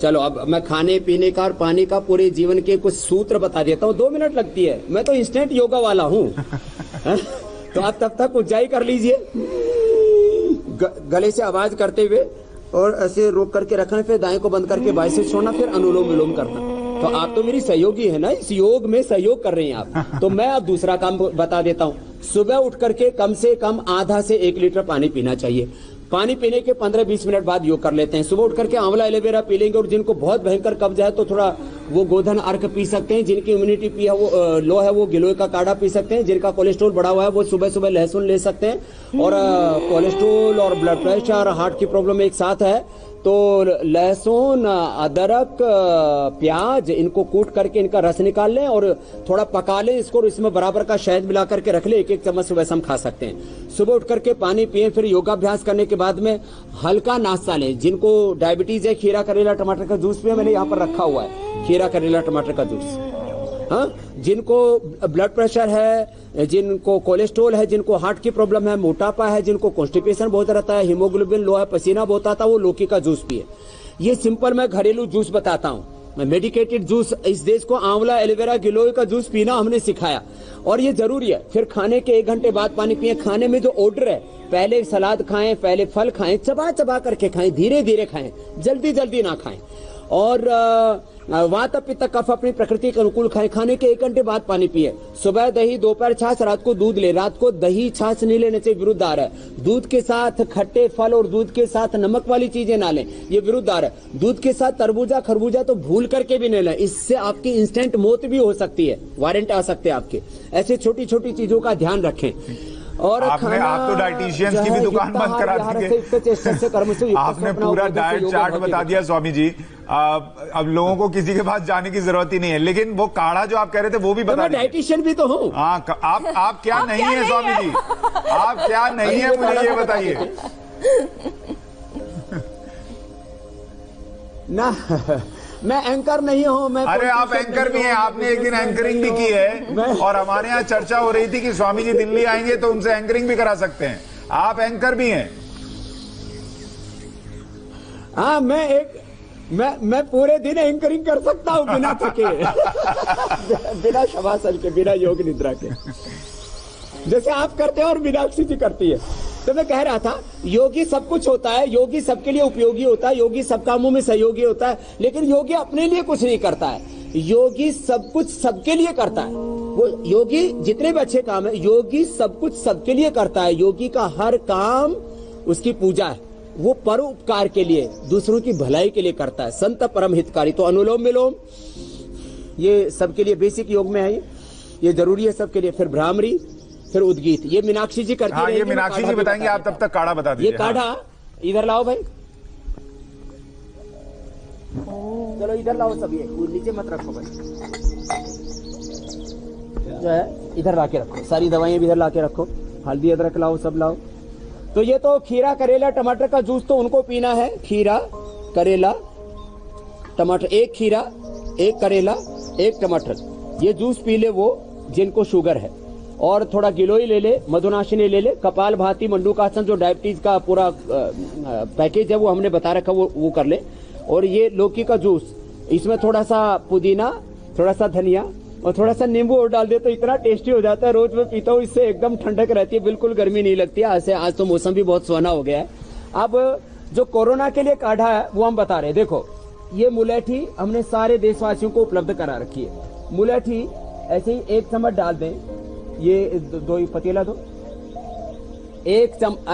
चलो, अब मैं खाने पीने का और पानी का पूरे जीवन के कुछ सूत्र बता देता हूँ। 2 मिनट लगती है, मैं तो इंस्टेंट योगा वाला हूँ। तो आप तब तक ऊंचाई कर लीजिए, गले से आवाज करते हुए, और ऐसे रोक करके रखना, फिर दाएं को बंद करके बाएं से छोड़ना, फिर अनुलोम विलोम करना। तो आप तो मेरी सहयोगी है ना, इस योग में सहयोग कर रही हैं आप। तो मैं अब दूसरा काम बता देता हूँ। सुबह उठ करके कम से कम आधा से 1 लीटर पानी पीना चाहिए। पानी पीने के 15-20 मिनट बाद योग कर लेते हैं। सुबह उठ करके आंवला एलोवेरा पी लेंगे, और जिनको बहुत भयंकर कब्ज है तो थोड़ा वो गोधन अर्क पी सकते हैं। जिनकी इम्यूनिटी लो है वो गिलोय का काढ़ा पी सकते हैं। जिनका कोलेस्ट्रॉल बढ़ा हुआ है वो सुबह सुबह लहसुन ले सकते हैं। और कोलेस्ट्रॉल और ब्लड प्रेशर, हार्ट की प्रॉब्लम एक साथ है तो लहसुन, अदरक, प्याज इनको कूट करके इनका रस निकाल लें और थोड़ा पका लें इसको, और इसमें बराबर का शहद मिला करके रख ले। 1-1 चम्मच सुबह हम खा सकते हैं। सुबह उठ करके पानी पिए, फिर योगाभ्यास करने के बाद में हल्का नाश्ता लें। जिनको डायबिटीज है, खीरा करेला टमाटर का जूस पिए, मैंने यहाँ पर रखा हुआ है खीरा करेला टमाटर का जूस। हाँ, जिनको ब्लड प्रेशर है, जिनको कोलेस्ट्रॉल है, जिनको हार्ट की प्रॉब्लम है, मोटापा है, जिनको कॉन्स्टिपेशन बहुत रहता है, हीमोग्लोबिन लो है, पसीना बहुत आता है, वो लौकी का जूस पिए। ये सिंपल मैं घरेलू जूस बताता हूँ। मेडिकेटेड जूस इस देश को आंवला एलोवेरा गिलोय का जूस पीना हमने सिखाया, और ये जरूरी है। फिर खाने के 1 घंटे बाद पानी पिए। खाने में जो ऑर्डर है, पहले सलाद खाएं, पहले फल खाएं, चबा चबा करके खाएं, धीरे धीरे खाएं, जल्दी जल्दी ना खाएं। और वात पित्त कफ अपनी प्रकृति के अनुकूल खाएं। खाने के 1 घंटे बाद पानी पिए। सुबह दही, दोपहर छाछ, रात को दूध ले। रात को दही छाछ नहीं लेने से विरुद्ध आ रहा है। दूध के साथ खट्टे फल और दूध के साथ नमक वाली चीजें ना लें, ये विरुद्ध आ रहा है। दूध के साथ तरबूजा खरबूजा तो भूल करके भी नहीं लें, इससे आपकी इंस्टेंट मौत भी हो सकती है, वारंट आ सकते हैं आपके। ऐसे छोटी छोटी चीजों का ध्यान रखें। और आप तो डाइटिशियंस की भी दुकान बंद करा दी। आपने पूरा डाइट चार्ट बता दिया स्वामी जी। अब लोगों को किसी के पास जाने की जरूरत ही नहीं है। लेकिन वो काढ़ा जो आप कह रहे थे वो भी बता दीजिए। डाइटिशियन भी तो हूँ। आप क्या नहीं है स्वामी जी? आप क्या नहीं है मुझे ये बताइए ना। मैं एंकर नहीं हूं। मैं अरे आप एंकर भी हैं, आपने एक दिन एंकरिंग भी की है, और हमारे यहाँ चर्चा हो रही थी कि स्वामी जी दिल्ली आएंगे तो उनसे एंकरिंग भी करा सकते हैं। आप एंकर भी हैं। हाँ, मैं पूरे दिन एंकरिंग कर सकता हूं बिना थके बिना शवासन के, बिना योग निद्रा के, जैसे आप करते हैं और मीनाक्षी जी करती है। तो मैं कह रहा था, योगी सब कुछ होता है, योगी सबके लिए उपयोगी होता है, योगी सब कामों में सहयोगी होता है, लेकिन योगी अपने लिए कुछ नहीं करता है। योगी सब कुछ सबके लिए करता है। वो योगी जितने भी अच्छे काम है, योगी सब कुछ सबके लिए करता है। योगी का हर काम उसकी पूजा है। वो परोपकार के लिए, दूसरों की भलाई के लिए करता है। संत परम हितकारी। तो अनुलोम विलोम ये सबके लिए बेसिक योग में है, ये जरूरी है सबके लिए। फिर भ्रामरी, फिर उद्गीत, ये मीनाक्षी जी करती है। ये मीनाक्षी जी बताएंगे, आप तब तक काढ़ा बता दीजिए। ये काढ़ा इधर लाओ भाई, चलो इधर लाओ सब। ये नीचे मत रखो भाई, जो है इधर लाके रखो। सारी दवाइयां भी इधर लाके रखो। हल्दी अदरक लाओ, सब लाओ। तो ये तो खीरा करेला टमाटर का जूस तो उनको पीना है। खीरा करेला टमाटर, 1 खीरा 1 करेला 1 टमाटर, ये जूस पी ले वो जिनको शुगर है। और थोड़ा गिलोय ले ले, मधुनाशिनी ले ले, कपाल भाती, मंडूकासन जो डायबिटीज का पूरा पैकेज है वो हमने बता रखा, वो कर ले। और ये लौकी का जूस, इसमें थोड़ा सा पुदीना, थोड़ा सा धनिया और थोड़ा सा नींबू और डाल दे तो इतना टेस्टी हो जाता है। रोज मैं पीता हूँ, इससे एकदम ठंडक रहती है, बिल्कुल गर्मी नहीं लगती है। आज तो मौसम भी बहुत सुहाना हो गया है। अब जो कोरोना के लिए काढ़ा है वो हम बता रहे हैं। देखो, ये मुलेठी हमने सारे देशवासियों को उपलब्ध करा रखी है। मुलेठी ऐसे ही 1 चम्मच डाल दें, ये 2 पतीला दो, 1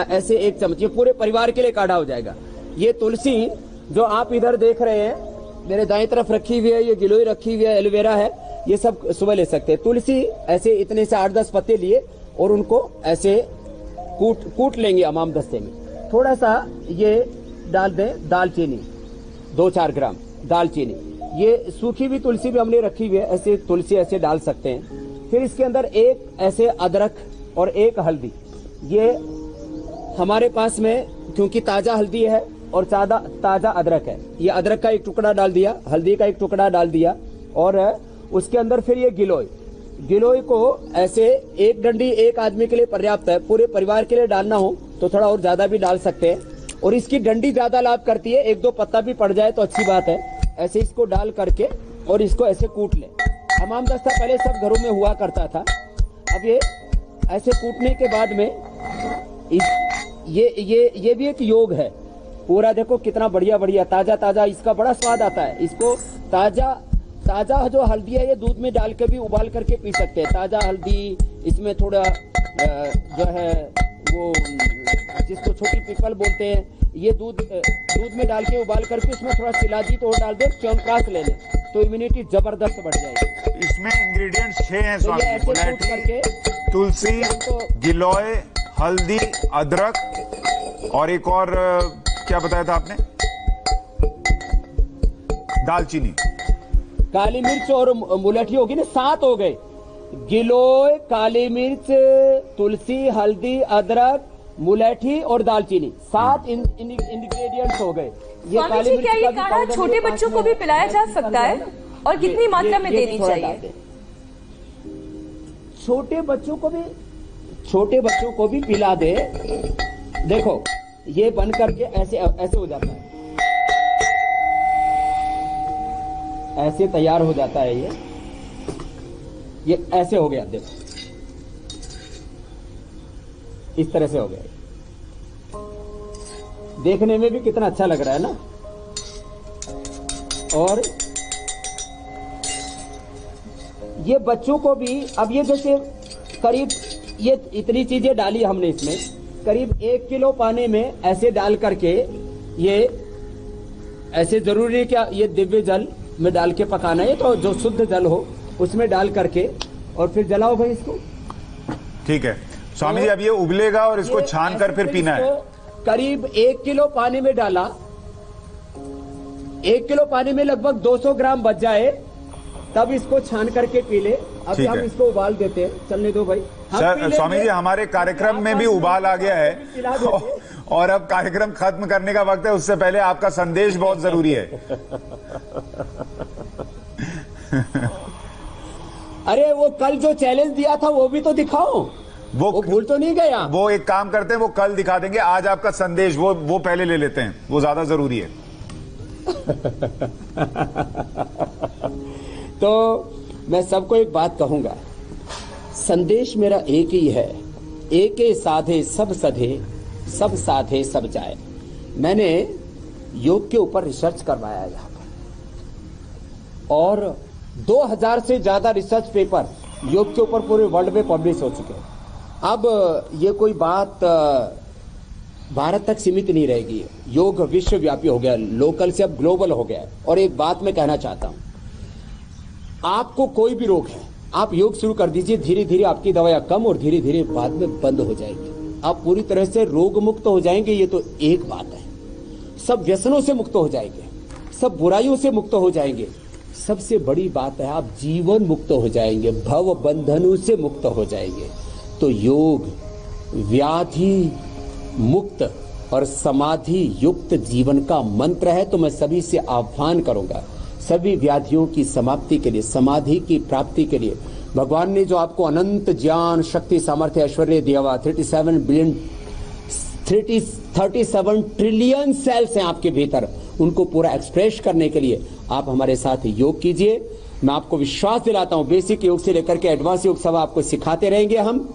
ऐसे 1 चम्मच, ये पूरे परिवार के लिए काढ़ा हो जाएगा। ये तुलसी जो आप इधर देख रहे हैं मेरे दाएं तरफ रखी हुई है, ये गिलोय रखी हुई है, एलोवेरा है, ये सब सुबह ले सकते हैं। तुलसी ऐसे इतने से 8-10 पत्ते लिए और उनको ऐसे कूट लेंगे अमाम दस्ते में। थोड़ा सा ये डाल दें दालचीनी, 2-4 ग्राम दालचीनी। ये सूखी भी तुलसी भी हमने रखी हुई है, ऐसे तुलसी ऐसे डाल सकते हैं। फिर इसके अंदर 1 ऐसे अदरक और 1 हल्दी। ये हमारे पास में क्योंकि ताजा हल्दी है और ताजा अदरक है, ये अदरक का 1 टुकड़ा डाल दिया, हल्दी का 1 टुकड़ा डाल दिया। और उसके अंदर फिर ये गिलोय को ऐसे 1 डंडी 1 आदमी के लिए पर्याप्त है। पूरे परिवार के लिए डालना हो तो थोड़ा और ज्यादा भी डाल सकते हैं। और इसकी डंडी ज्यादा लाभ करती है, 1-2 पत्ता भी पड़ जाए तो अच्छी बात है। ऐसे इसको डाल करके और इसको ऐसे कूट ले। हमाम दस्ता पहले सब घरों में हुआ करता था। अब ये ऐसे कूटने के बाद में ये भी एक योग है पूरा। देखो कितना बढ़िया ताजा इसका बड़ा स्वाद आता है। इसको ताजा ताजा जो हल्दी है ये दूध में डाल के भी उबाल करके पी सकते हैं। ताजा हल्दी, इसमें थोड़ा जो है वो जिसको छोटी पीपल बोलते हैं, ये दूध में डाल के उबाल करके उसमें थोड़ा शिलाजीत और डाल दे, च्यवनप्राश ले लें तो इम्यूनिटी जबरदस्त बढ़ जाएगी। इसमें इंग्रेडिएंट्स 6 हैं तो स्वामी ये जी। ऐसे कूट मुलेठी, करके तुलसी, गिलोय, हल्दी, अदरक और एक और क्या बताया था आपने? दालचीनी, काली मिर्च और मुलेठी होगी ना, 7 हो गए। गिलोय, काली मिर्च, तुलसी, हल्दी, अदरक, मुलेठी और दालचीनी, 7 इंग्रेडिएंट्स हो गए। स्वामी जी, क्या ये काढ़ा छोटे बच्चों को भी पिलाया जा सकता है और कितनी मात्रा में देनी चाहिए? छोटे बच्चों को भी पिला दे। देखो ये बन करके ऐसे हो जाता है, ऐसे तैयार हो जाता है। ये ऐसे हो गया, देखो इस तरह से हो गया। देखने में भी कितना अच्छा लग रहा है ना। और ये बच्चों को भी, अब ये जैसे करीब ये इतनी चीजें डाली हमने इसमें, करीब 1 किलो पानी में ऐसे डाल करके, ये ऐसे जरूरी है क्या ये दिव्य जल में डाल के पकाना है, तो जो शुद्ध जल हो उसमें डाल करके और फिर जलाओ भाई इसको। ठीक है स्वामी जी, अब ये उबलेगा और इसको छान कर फिर पीना है। करीब 1 किलो पानी में डाला, 1 किलो पानी में लगभग 200 ग्राम बच जाए, तब इसको छान करके पी ले। अभी हम इसको उबाल देते हैं, चलने दो भाई। सर स्वामी जी, हमारे कार्यक्रम में भी उबाल आ गया है और अब कार्यक्रम खत्म करने का वक्त है। उससे पहले आपका संदेश बहुत जरूरी है। अरे वो कल जो चैलेंज दिया था वो भी तो दिखाओ, वो भूल तो नहीं गया? वो एक काम करते हैं, वो कल दिखा देंगे। आज आपका संदेश वो पहले ले लेते हैं, वो ज्यादा जरूरी है। तो मैं सबको एक बात कहूंगा, संदेश मेरा एक ही है, एके साधे सब सधे, सब साधे सब जाए। मैंने योग के ऊपर रिसर्च करवाया है यहाँ पर, और 2000 से ज्यादा रिसर्च पेपर योग के ऊपर पूरे वर्ल्ड में पब्लिश हो चुके हैं। अब ये कोई बात भारत तक सीमित नहीं रहेगी, योग विश्वव्यापी हो गया, लोकल से अब ग्लोबल हो गया है। और एक बात मैं कहना चाहता हूं, आपको कोई भी रोग है, आप योग शुरू कर दीजिए, धीरे धीरे आपकी दवाइयां कम और धीरे धीरे बाद में बंद हो जाएगी। आप पूरी तरह से रोग मुक्त हो जाएंगे, ये तो एक बात है। सब व्यसनों से मुक्त हो जाएंगे, सब बुराइयों से मुक्त हो जाएंगे। सबसे बड़ी बात है, आप जीवन मुक्त हो जाएंगे, भव बंधनों से मुक्त हो जाएंगे। तो योग व्याधि मुक्त और समाधि युक्त जीवन का मंत्र है। तो मैं सभी से आह्वान करूंगा, सभी व्याधियों की समाप्ति के लिए, समाधि की प्राप्ति के लिए भगवान ने जो आपको अनंत ज्ञान, शक्ति, सामर्थ्य, ऐश्वर्य दिया हुआ, 37 ट्रिलियन सेल्स हैं आपके भीतर, उनको पूरा एक्सप्रेस करने के लिए आप हमारे साथ योग कीजिए। मैं आपको विश्वास दिलाता हूं, बेसिक योग से लेकर के एडवांस योग सब आपको सिखाते रहेंगे हम।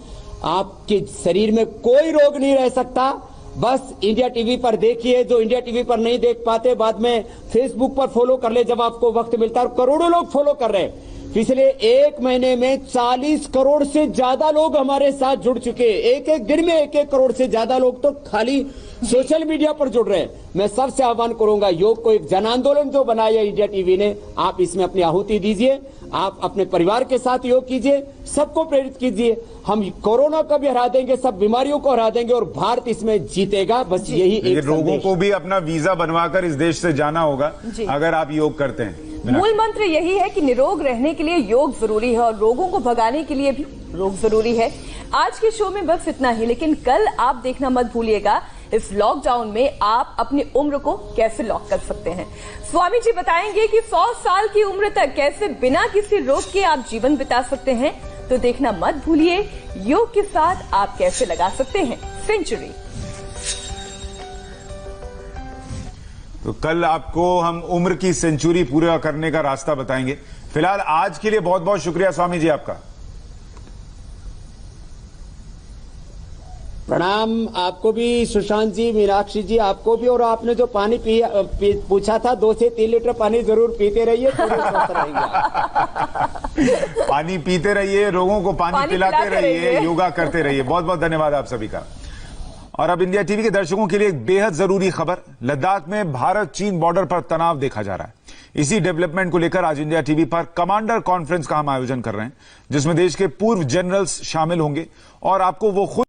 आपके शरीर में कोई रोग नहीं रह सकता। बस इंडिया टीवी पर देखिए, जो इंडिया टीवी पर नहीं देख पाते बाद में फेसबुक पर फॉलो कर ले जब आपको वक्त मिलता है। करोड़ों लोग फॉलो कर रहे हैं। पिछले 1 महीने में 40 करोड़ से ज्यादा लोग हमारे साथ जुड़ चुके हैं। एक दिन में 1 करोड़ से ज्यादा लोग तो खाली सोशल मीडिया पर जुड़ रहे हैं। मैं सबसे आह्वान करूंगा, योग को एक जन आंदोलन जो बनाया इंडिया टीवी ने, आप इसमें अपनी आहुति दीजिए। आप अपने परिवार के साथ योग कीजिए, सबको प्रेरित कीजिए। हम कोरोना को भी हरा देंगे, सब बीमारियों को हरा देंगे और भारत इसमें जीतेगा। बस यही एक लोगों को भी अपना वीजा बनवाकर इस देश से जाना होगा अगर आप योग करते हैं। मूल मंत्र यही है कि निरोग रहने के लिए योग जरूरी है और रोगों को भगाने के लिए भी योग जरूरी है। आज के शो में बस इतना ही, लेकिन कल आप देखना मत भूलिएगा, इस लॉकडाउन में आप अपनी उम्र को कैसे लॉक कर सकते हैं। स्वामी जी बताएंगे कि 100 साल की उम्र तक कैसे बिना किसी रोग के आप जीवन बिता सकते हैं। तो देखना मत भूलिए, योग के साथ आप कैसे लगा सकते हैं सेंचुरी। तो कल आपको हम उम्र की सेंचुरी पूरा करने का रास्ता बताएंगे। फिलहाल आज के लिए बहुत बहुत शुक्रिया स्वामी जी आपका। प्रणाम आपको भी सुशांत जी, मीनाक्षी जी, आपको भी। और आपने जो पानी पूछा था 2 से 3 लीटर पानी जरूर पीते रहिए, थोड़े स्वस्थ रहेंगे। पानी पीते रहिए, लोगों को पानी पिलाते रहिए, योगा करते रहिए। बहुत बहुत धन्यवाद आप सभी का। और अब इंडिया टीवी के दर्शकों के लिए एक बेहद जरूरी खबर। लद्दाख में भारत चीन बॉर्डर पर तनाव देखा जा रहा है। इसी डेवलपमेंट को लेकर आज इंडिया टीवी पर कमांडर कॉन्फ्रेंस का हम आयोजन कर रहे हैं, जिसमें देश के पूर्व जनरल्स शामिल होंगे और आपको वो खुद